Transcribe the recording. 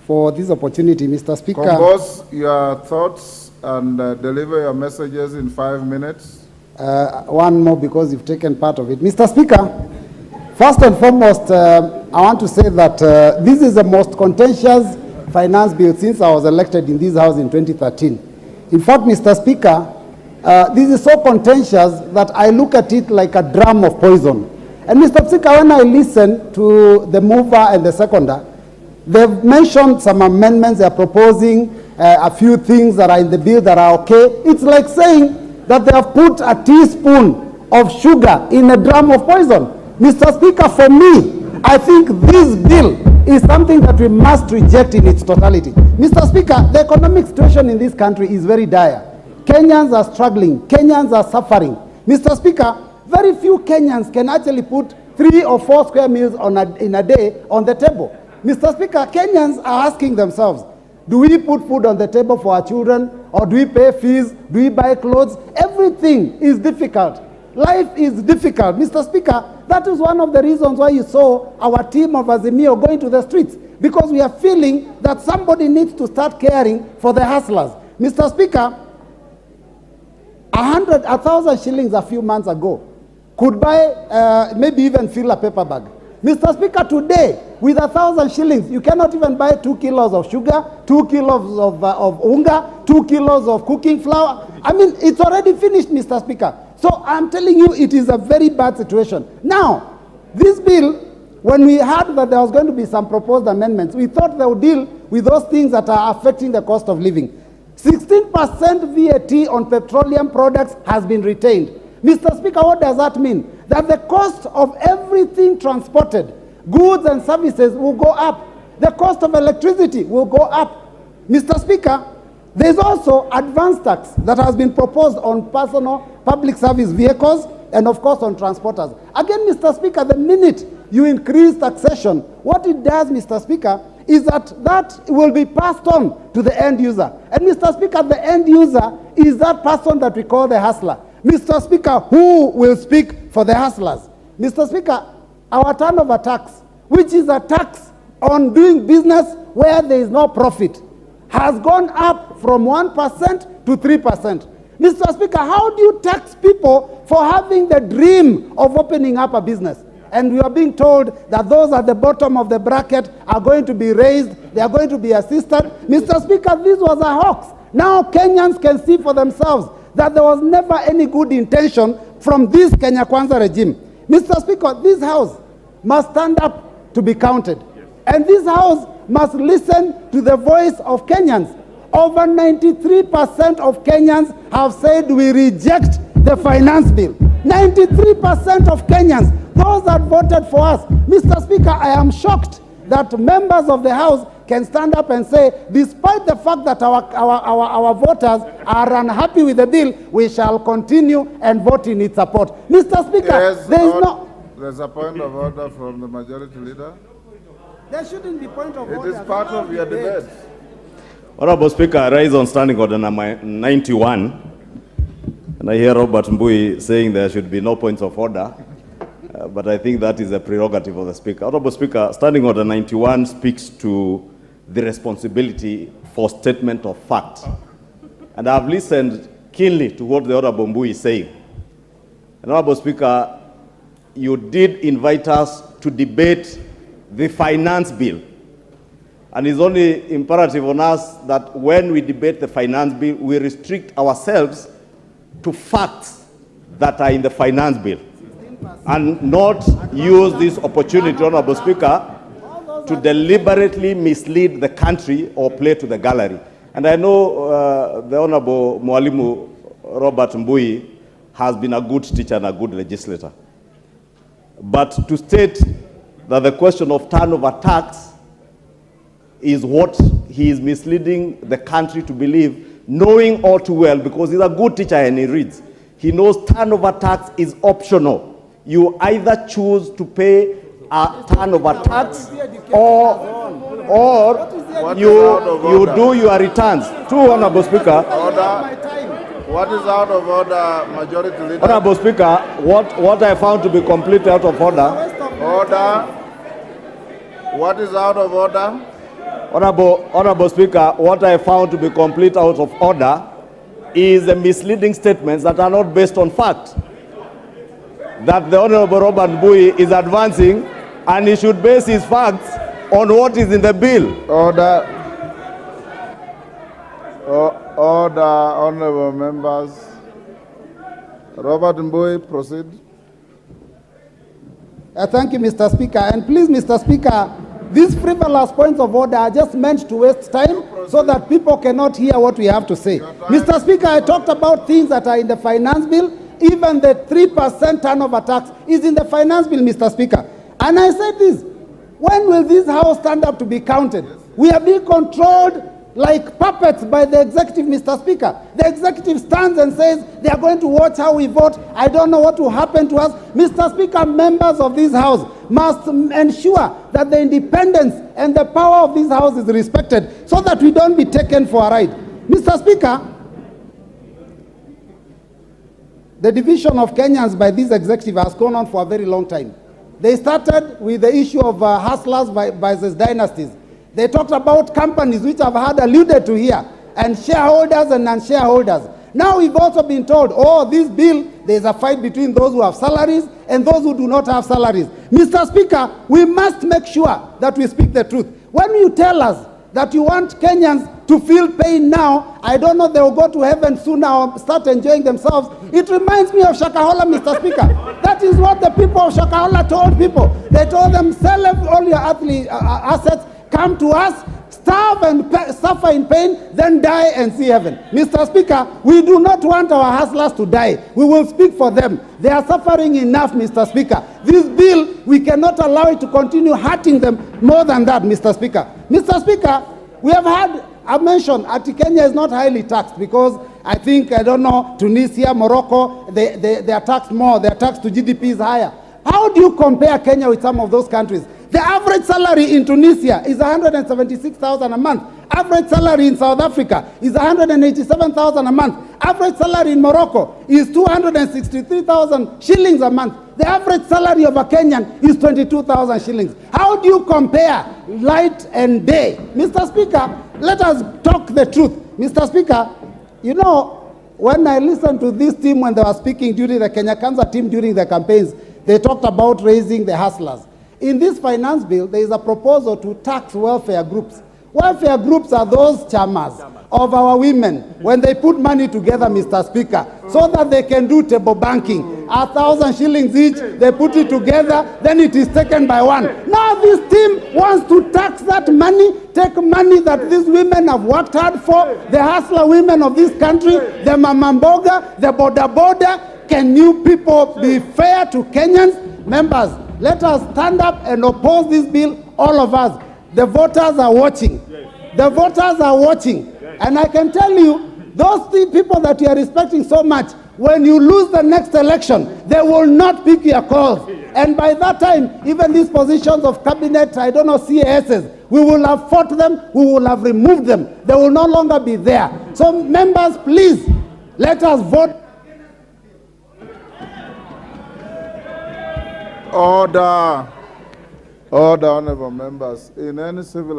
for this opportunity, Mr. Speaker. Compose your thoughts and deliver your messages in 5 minutes. One more because you've taken part of it. Mr. Speaker, first and foremost, I want to say that this is the most contentious finance bill since I was elected in this House in 2013. In fact, Mr. Speaker, this is so contentious that I look at it like a drum of poison. And Mr. Speaker, when I listen to the mover and the seconder, they've mentioned some amendments, they're proposing a few things that are in the bill that are okay. It's like saying that they have put a teaspoon of sugar in a drum of poison. Mr. Speaker, for me, I think this bill is something that we must reject in its totality. Mr. Speaker, the economic situation in this country is very dire. Kenyans are struggling. Kenyans are suffering. Mr. Speaker, very few Kenyans can actually put 3 or 4 square meals in a day on the table. Mr. Speaker, Kenyans are asking themselves, do we put food on the table for our children, or do we pay fees, do we buy clothes? Everything is difficult. Life is difficult. Mr. Speaker, that is one of the reasons why you saw our team of Azimio going to the streets, because we are feeling that somebody needs to start caring for the hustlers. Mr. Speaker, 1,000 shillings a few months ago could buy, maybe even fill a paper bag. Mr. Speaker, today, with 1,000 shillings, you cannot even buy 2 kilos of sugar, 2 kilos of unga, 2 kilos of cooking flour. I mean, it's already finished, Mr. Speaker. So I'm telling you, it is a very bad situation. Now, this bill, when we heard that there was going to be some proposed amendments, we thought they would deal with those things that are affecting the cost of living. 16% VAT on petroleum products has been retained. Mr. Speaker, what does that mean? That the cost of everything transported, goods and services, will go up. The cost of electricity will go up. Mr. Speaker, there is also advance tax that has been proposed on personal public service vehicles and, of course, on transporters. Again, Mr. Speaker, the minute you increase taxation, what it does, Mr. Speaker, is that will be passed on to the end user. And, Mr. Speaker, the end user is that person that we call the hustler. Mr. Speaker, who will speak for the hustlers? Mr. Speaker, our turnover tax, which is a tax on doing business where there is no profit, has gone up from 1% to 3%. Mr. Speaker, how do you tax people for having the dream of opening up a business? And we are being told that those at the bottom of the bracket are going to be raised, they are going to be assisted. Mr. Speaker, this was a hoax. Now Kenyans can see for themselves that there was never any good intention from this Kenya Kwanza regime. Mr. Speaker, this House must stand up to be counted. And this House must listen to the voice of Kenyans. Over 93% of Kenyans have said we reject the finance bill. 93% of Kenyans, those that voted for us. Mr. Speaker, I am shocked that members of the House can stand up and say, despite the fact that our voters are unhappy with the bill, we shall continue and vote in its support. Mr. Speaker, yes, there's a point of order from the majority leader. There shouldn't be point of order. It is part of your debate. Honorable Speaker, I rise on standing order number 91. And I hear Robert Mbui saying there should be no points of order. But I think that is a prerogative of the Speaker. Honorable Speaker, standing order 91 speaks to the responsibility for statement of fact. And I have listened keenly to what the Honorable Mbui is saying. And Honorable Speaker, you did invite us to debate the finance bill. And it's only imperative on us that when we debate the finance bill, we restrict ourselves to facts that are in the finance bill, and not use this opportunity, Honorable Speaker, to deliberately mislead the country or play to the gallery. And I know the Honorable Mwalimu Robert Mbui has been a good teacher and a good legislator. But to state that the question of turnover tax is what he is misleading the country to believe, knowing all too well, because he's a good teacher and he reads. He knows turnover tax is optional. You either choose to pay a turnover tax or you do your returns. True, Honorable Speaker. Order. What is out of order, Majority Leader? Honorable Speaker, what I found to be completely out of order. Order. What is out of order? Honorable Speaker, what I found to be complete out of order is the misleading statements that are not based on fact. That the Honorable Robert Mbui is advancing, and he should base his facts on what is in the bill. Order. Order, honorable members. Robert Mbui, proceed. Thank you, Mr. Speaker. And please, Mr. Speaker, these frivolous points of order are just meant to waste time so that people cannot hear what we have to say. Mr. Speaker, I talked about things that are in the finance bill. Even the 3% turnover tax is in the finance bill, Mr. Speaker. And I said this, when will this house stand up to be counted? We are being controlled like puppets by the executive, Mr. Speaker. The executive stands and says they are going to watch how we vote. I don't know what will happen to us. Mr. Speaker, members of this house must ensure that the independence and the power of this house is respected so that we don't be taken for a ride. Mr. Speaker, the division of Kenyans by this executive has gone on for a very long time. They started with the issue of hustlers versus dynasties. They talked about companies which I've had alluded to here, and shareholders and non-shareholders. Now we've also been told, oh, this bill, there's a fight between those who have salaries and those who do not have salaries. Mr. Speaker, we must make sure that we speak the truth. When you tell us that you want Kenyans to feel pain now, I don't know, they will go to heaven soon or start enjoying themselves. It reminds me of Shakahola, Mr. Speaker. That is what the people of Shakahola told people. They told them, sell all your assets, come to us, starve and suffer in pain, then die and see heaven. Mr. Speaker, we do not want our hustlers to die. We will speak for them. They are suffering enough, Mr. Speaker. This bill, we cannot allow it to continue hurting them more than that, Mr. Speaker. Mr. Speaker, we have had a mention that Kenya is not highly taxed because I think, I don't know, Tunisia, Morocco, they are taxed more. Their tax to GDP is higher. How do you compare Kenya with some of those countries? The average salary in Tunisia is 176,000 a month. Average salary in South Africa is 187,000 a month. Average salary in Morocco is 263,000 shillings a month. The average salary of a Kenyan is 22,000 shillings. How do you compare light and day? Mr. Speaker, let us talk the truth. Mr. Speaker, you know, when I listened to this team when they were speaking during the Kwanza team during the campaigns, they talked about raising the hustlers. In this finance bill, there is a proposal to tax welfare groups. Welfare groups are those chamas of our women when they put money together, Mr. Speaker, so that they can do table banking. 1,000 shillings each, they put it together, then it is taken by one. Now this team wants to tax that money, take money that these women have worked hard for, the hustler women of this country, the mamamboga, the boda boda. Can you people be fair to Kenyans? Members, let us stand up and oppose this bill, all of us. The voters are watching. The voters are watching. And I can tell you, those three people that you are respecting so much, when you lose the next election, they will not pick your calls. And by that time, even these positions of cabinet, I don't know, CASs, we will have fought them, we will have removed them. They will no longer be there. So members, please, let us vote. Order. Order, honorable members. In any civilized